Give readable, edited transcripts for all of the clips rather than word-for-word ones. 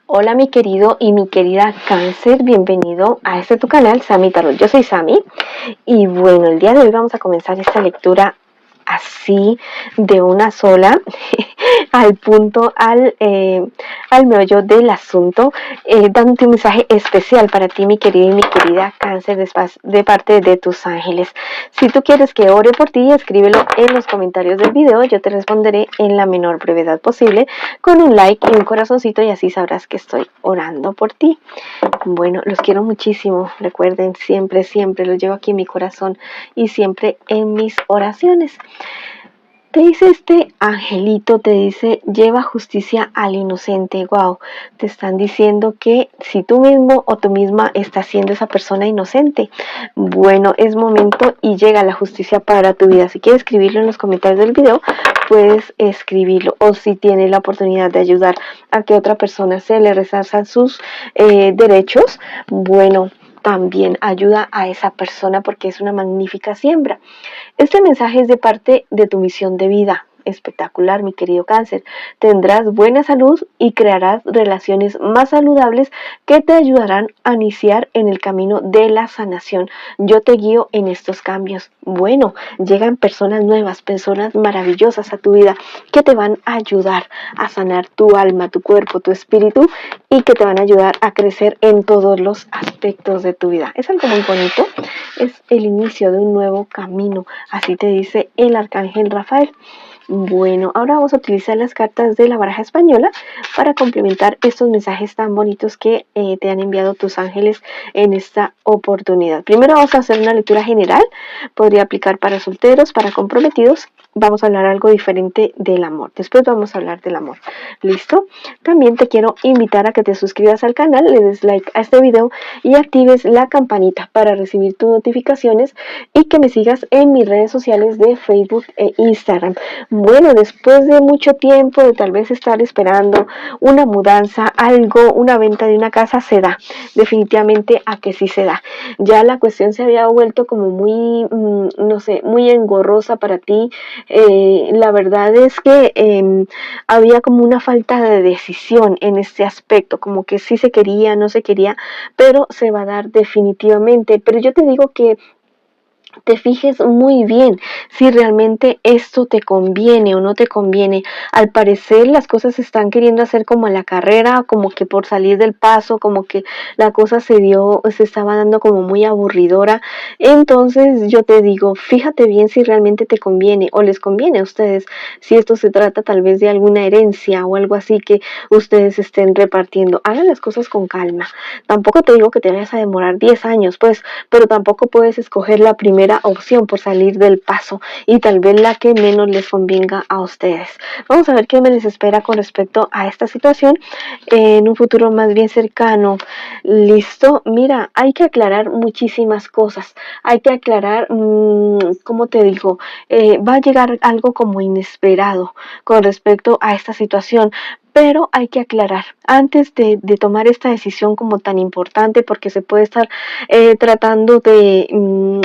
Hola mi querido y mi querida Cáncer, bienvenido a este tu canal Sami Tarot. Yo soy Sami y bueno, el día de hoy vamos a comenzar esta lectura así de una sola al punto, al meollo del asunto, dándote un mensaje especial para ti, mi querida y mi querida Cáncer, de parte de tus ángeles. Si tú quieres que ore por ti, escríbelo en los comentarios del video. Yo te responderé en la menor brevedad posible con un like y un corazoncito, y así sabrás que estoy orando por ti. Bueno, los quiero muchísimo. Recuerden, siempre, siempre los llevo aquí en mi corazón y siempre en mis oraciones. Te dice este angelito, te dice, lleva justicia al inocente. Wow, te están diciendo que si tú mismo o tú misma estás siendo esa persona inocente, bueno, es momento y llega la justicia para tu vida. Si quieres escribirlo en los comentarios del video, puedes escribirlo. O si tienes la oportunidad de ayudar a que otra persona se le resarzan sus derechos, bueno, también ayuda a esa persona porque es una magnífica siembra. Este mensaje es de parte de tu misión de vida. Espectacular, mi querido Cáncer. Tendrás buena salud y crearás relaciones más saludables que te ayudarán a iniciar en el camino de la sanación. Yo te guío en estos cambios. Bueno, llegan personas nuevas, personas maravillosas a tu vida que te van a ayudar a sanar tu alma, tu cuerpo, tu espíritu, y que te van a ayudar a crecer en todos los aspectos de tu vida. Es algo muy bonito. Es el inicio de un nuevo camino. Así te dice el arcángel Rafael. Bueno, ahora vamos a utilizar las cartas de la baraja española para complementar estos mensajes tan bonitos que te han enviado tus ángeles en esta oportunidad. Primero vamos a hacer una lectura general. Podría aplicar para solteros, para comprometidos. Vamos a hablar algo diferente del amor. Después vamos a hablar del amor. ¿Listo? También te quiero invitar a que te suscribas al canal, le des like a este video y actives la campanita para recibir tus notificaciones, y que me sigas en mis redes sociales de Facebook e Instagram. Bueno, después de mucho tiempo de tal vez estar esperando una mudanza, algo, una venta de una casa, se da. Definitivamente a que sí se da. Ya la cuestión se había vuelto como muy, no sé, muy engorrosa para ti. La verdad es que había como una falta de decisión en este aspecto, como que sí se quería, no se quería, pero se va a dar definitivamente. Pero yo te digo que te fijes muy bien si realmente esto te conviene o no te conviene. Al parecer las cosas se están queriendo hacer como a la carrera, como que por salir del paso, como que la cosa se estaba dando como muy aburridora. Entonces yo te digo, fíjate bien si realmente te conviene o les conviene a ustedes, si esto se trata tal vez de alguna herencia o algo así que ustedes estén repartiendo. Hagan las cosas con calma. Tampoco te digo que te vayas a demorar 10 años, pues, pero tampoco puedes escoger la primera opción por salir del paso y tal vez la que menos les convenga a ustedes. Vamos a ver qué me les espera con respecto a esta situación en un futuro más bien cercano. Listo, mira, hay que aclarar muchísimas cosas. Hay que aclarar, ¿cómo te digo? Va a llegar algo como inesperado con respecto a esta situación. Pero hay que aclarar antes de tomar esta decisión como tan importante, porque se puede estar tratando de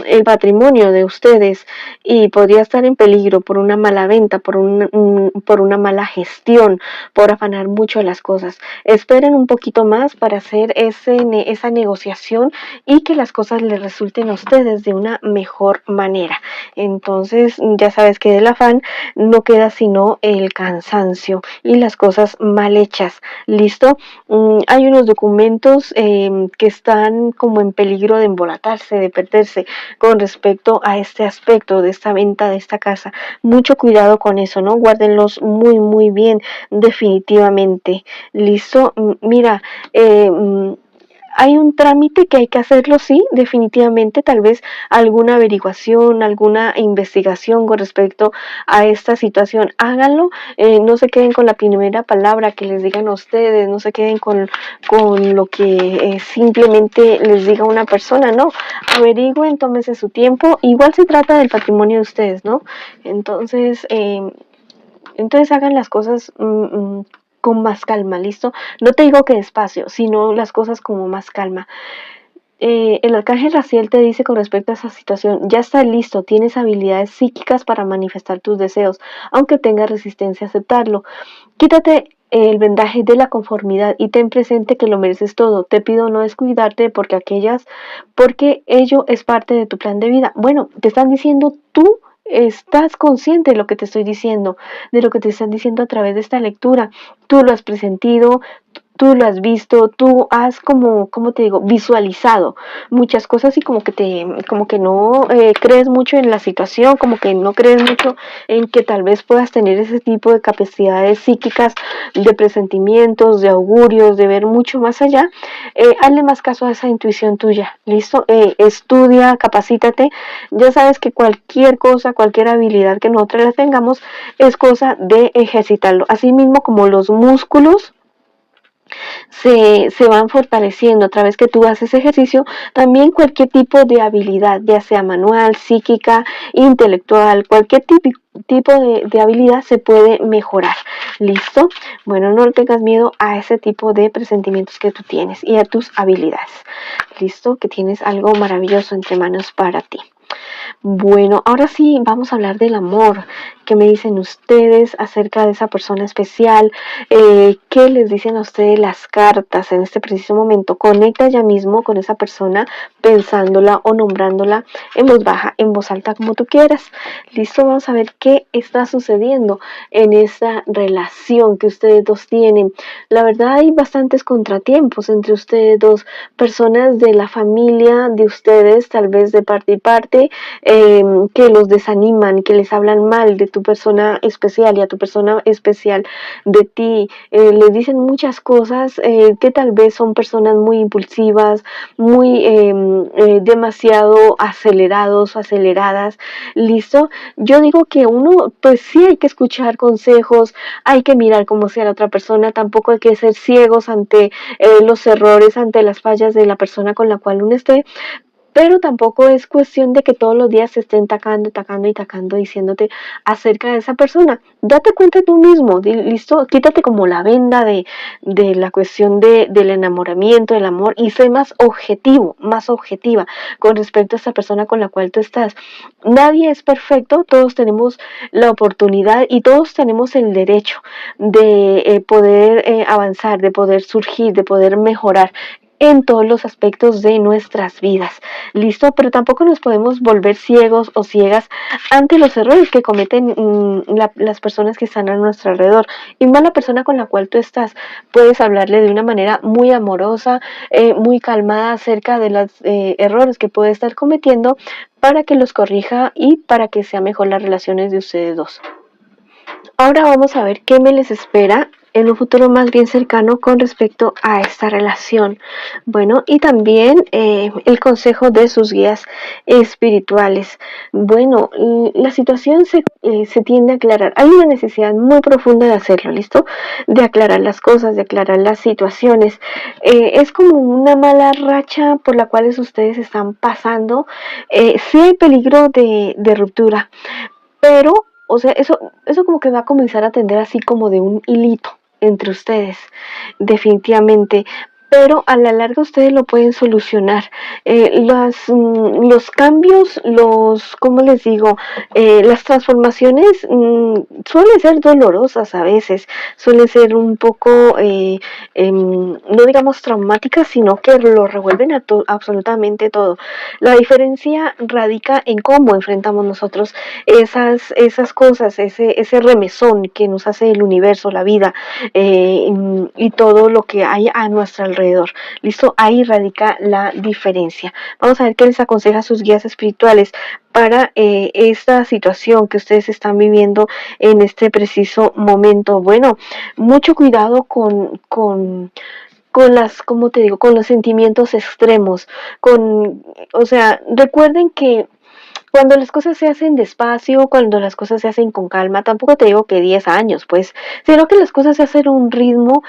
el patrimonio de ustedes y podría estar en peligro por una mala venta, por una mala gestión, por afanar mucho las cosas. Esperen un poquito más para hacer esa negociación y que las cosas les resulten a ustedes de una mejor manera. Entonces ya sabes que del afán no queda sino el cansancio y las cosas mal hechas. ¿Listo? Hay unos documentos que están como en peligro de embolatarse, de perderse con respecto a este aspecto de esta venta de esta casa. Mucho cuidado con eso, ¿no? Guárdenlos muy, muy bien, definitivamente. ¿Listo? Mira, hay un trámite que hay que hacerlo, sí, definitivamente, tal vez alguna averiguación, alguna investigación con respecto a esta situación, háganlo, no se queden con la primera palabra que les digan a ustedes, no se queden con lo que simplemente les diga una persona, no, averigüen, tómense su tiempo, igual se trata del patrimonio de ustedes, ¿no? Entonces hagan las cosas con más calma, ¿listo? No te digo que despacio, sino las cosas como más calma. el arcángel Raziel te dice con respecto a esa situación, ya está listo, tienes habilidades psíquicas para manifestar tus deseos, aunque tengas resistencia a aceptarlo. Quítate el vendaje de la conformidad y ten presente que lo mereces todo. Te pido no descuidarte porque ello es parte de tu plan de vida. Bueno, te están diciendo tú. Estás consciente de lo que te estoy diciendo, de lo que te están diciendo a través de esta lectura. Tú lo has presentido, tú lo has visto, tú has como te digo, visualizado muchas cosas y como que no crees mucho en la situación, como que no crees mucho en que tal vez puedas tener ese tipo de capacidades psíquicas, de presentimientos, de augurios, de ver mucho más allá. Hazle más caso a esa intuición tuya, ¿listo? Estudia, capacítate. Ya sabes que cualquier cosa, cualquier habilidad que nosotros la tengamos es cosa de ejercitarlo. Así mismo como los músculos se van fortaleciendo a través que tú haces ejercicio, también cualquier tipo de habilidad, ya sea manual, psíquica, intelectual, cualquier tipo de habilidad se puede mejorar. ¿Listo? Bueno, no tengas miedo a ese tipo de presentimientos que tú tienes y a tus habilidades. ¿Listo? Que tienes algo maravilloso entre manos para ti. Bueno, ahora sí vamos a hablar del amor. ¿Qué me dicen ustedes acerca de esa persona especial? ¿Qué les dicen a ustedes las cartas en este preciso momento? Conecta ya mismo con esa persona pensándola o nombrándola en voz baja, en voz alta, como tú quieras. Listo, vamos a ver qué está sucediendo en esa relación que ustedes dos tienen. La verdad hay bastantes contratiempos entre ustedes dos, personas de la familia de ustedes, tal vez de parte y parte, que los desaniman, que les hablan mal de tu persona especial y a tu persona especial de ti, les dicen muchas cosas que tal vez son personas muy impulsivas, muy demasiado acelerados o aceleradas. ¿Listo? Yo digo que uno, pues sí hay que escuchar consejos, hay que mirar cómo sea la otra persona, tampoco hay que ser ciegos ante los errores, ante las fallas de la persona con la cual uno esté, pero tampoco es cuestión de que todos los días se estén tacando, diciéndote acerca de esa persona. Date cuenta tú mismo, listo, quítate como la venda de la cuestión del enamoramiento, del amor, y sé más objetivo, más objetiva con respecto a esa persona con la cual tú estás. Nadie es perfecto, todos tenemos la oportunidad y todos tenemos el derecho de poder avanzar, de poder surgir, de poder mejorar en todos los aspectos de nuestras vidas. ¿Listo? Pero tampoco nos podemos volver ciegos o ciegas ante los errores que cometen las personas que están a nuestro alrededor. Y más la persona con la cual tú estás, puedes hablarle de una manera muy amorosa, muy calmada acerca de los errores que puede estar cometiendo para que los corrija y para que sea mejor las relaciones de ustedes dos. Ahora vamos a ver qué me les espera en un futuro más bien cercano con respecto a esta relación. Bueno, y también el consejo de sus guías espirituales. Bueno, la situación se tiende a aclarar. Hay una necesidad muy profunda de hacerlo, ¿listo? De aclarar las cosas, de aclarar las situaciones. Es como una mala racha por la cual ustedes están pasando. Sí hay peligro de ruptura, pero o sea, eso como que va a comenzar a tender así como de un hilito entre ustedes, definitivamente. Pero a la larga ustedes lo pueden solucionar. Los cambios, ¿cómo les digo? Las transformaciones suelen ser dolorosas a veces, suelen ser un poco, no digamos traumáticas, sino que lo revuelven absolutamente todo. La diferencia radica en cómo enfrentamos nosotros esas cosas, ese remesón que nos hace el universo, la vida, y todo lo que hay a nuestro alrededor. ¿Listo? Ahí radica la diferencia. Vamos a ver qué les aconseja sus guías espirituales para esta situación que ustedes están viviendo en este preciso momento. Bueno, mucho cuidado con como te digo, con los sentimientos extremos, o sea, recuerden que cuando las cosas se hacen despacio, cuando las cosas se hacen con calma, tampoco te digo que 10 años, pues, sino que las cosas se hacen a un ritmo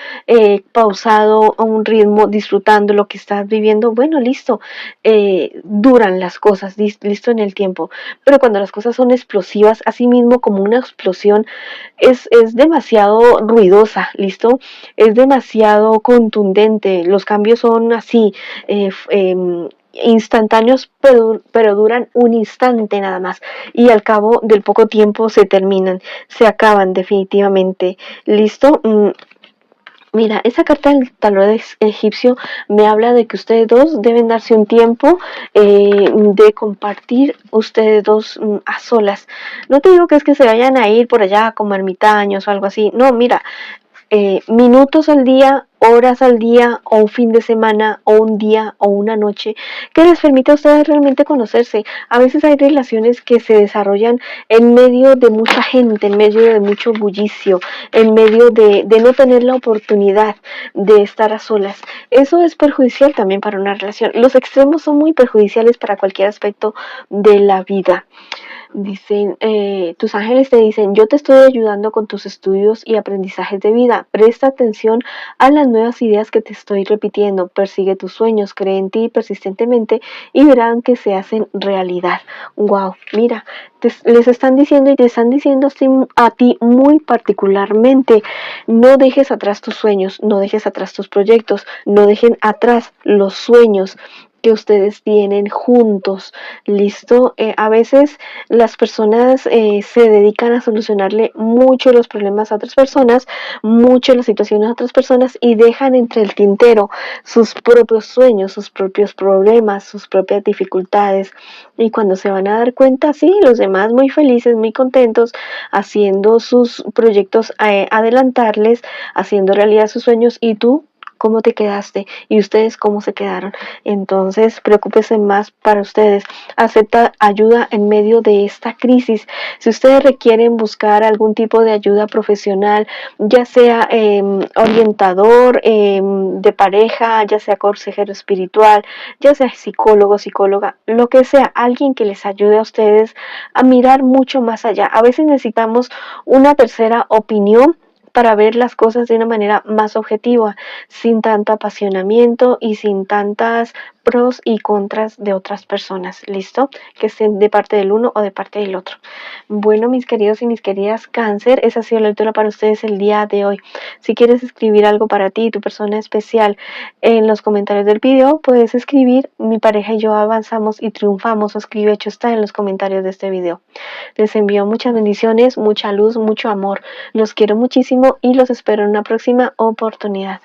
pausado, a un ritmo disfrutando lo que estás viviendo, bueno, listo, duran las cosas, listo en el tiempo, pero cuando las cosas son explosivas, así mismo como una explosión, es demasiado ruidosa, listo, es demasiado contundente, los cambios son así, instantáneos, pero duran un instante nada más, y al cabo del poco tiempo se terminan, se acaban definitivamente. ¿Listo? Mira, esa carta del tarot egipcio me habla de que ustedes dos deben darse un tiempo de compartir ustedes dos a solas. No te digo que es que se vayan a ir por allá como ermitaños o algo así. No, mira, minutos al día, horas al día, o un fin de semana, o un día, o una noche, que les permita a ustedes realmente conocerse. A veces hay relaciones que se desarrollan en medio de mucha gente, en medio de mucho bullicio, en medio de no tener la oportunidad de estar a solas. Eso es perjudicial también para una relación. Los extremos son muy perjudiciales para cualquier aspecto de la vida. Dicen, tus ángeles te dicen, yo te estoy ayudando con tus estudios y aprendizajes de vida. Presta atención a las nuevas ideas que te estoy repitiendo. Persigue tus sueños, cree en ti persistentemente y verán que se hacen realidad. Wow, mira, les están diciendo y te están diciendo a ti muy particularmente, no dejes atrás tus sueños, no dejes atrás tus proyectos, no dejen atrás los sueños que ustedes tienen juntos. ¿Listo? A veces las personas se dedican a solucionarle mucho los problemas a otras personas, mucho las situaciones a otras personas, y dejan entre el tintero sus propios sueños, sus propios problemas, sus propias dificultades. Y cuando se van a dar cuenta, sí, los demás muy felices, muy contentos, haciendo sus proyectos, adelantarles, haciendo realidad sus sueños, y tú, ¿cómo te quedaste? ¿Y ustedes cómo se quedaron? Entonces, preocúpese más para ustedes. Acepta ayuda en medio de esta crisis. Si ustedes requieren buscar algún tipo de ayuda profesional, ya sea orientador de pareja, ya sea consejero espiritual, ya sea psicólogo, psicóloga, lo que sea, alguien que les ayude a ustedes a mirar mucho más allá. A veces necesitamos una tercera opinión para ver las cosas de una manera más objetiva, sin tanto apasionamiento y sin tantas pros y contras de otras personas. ¿Listo? Que estén de parte del uno o de parte del otro. Bueno, mis queridos y mis queridas Cáncer, esa ha sido la lectura para ustedes el día de hoy. Si quieres escribir algo para ti, tu persona especial, en los comentarios del video, puedes escribir: mi pareja y yo avanzamos y triunfamos, o escribe hecho está en los comentarios de este video. Les envío muchas bendiciones, mucha luz, mucho amor. Los quiero muchísimo y los espero en una próxima oportunidad.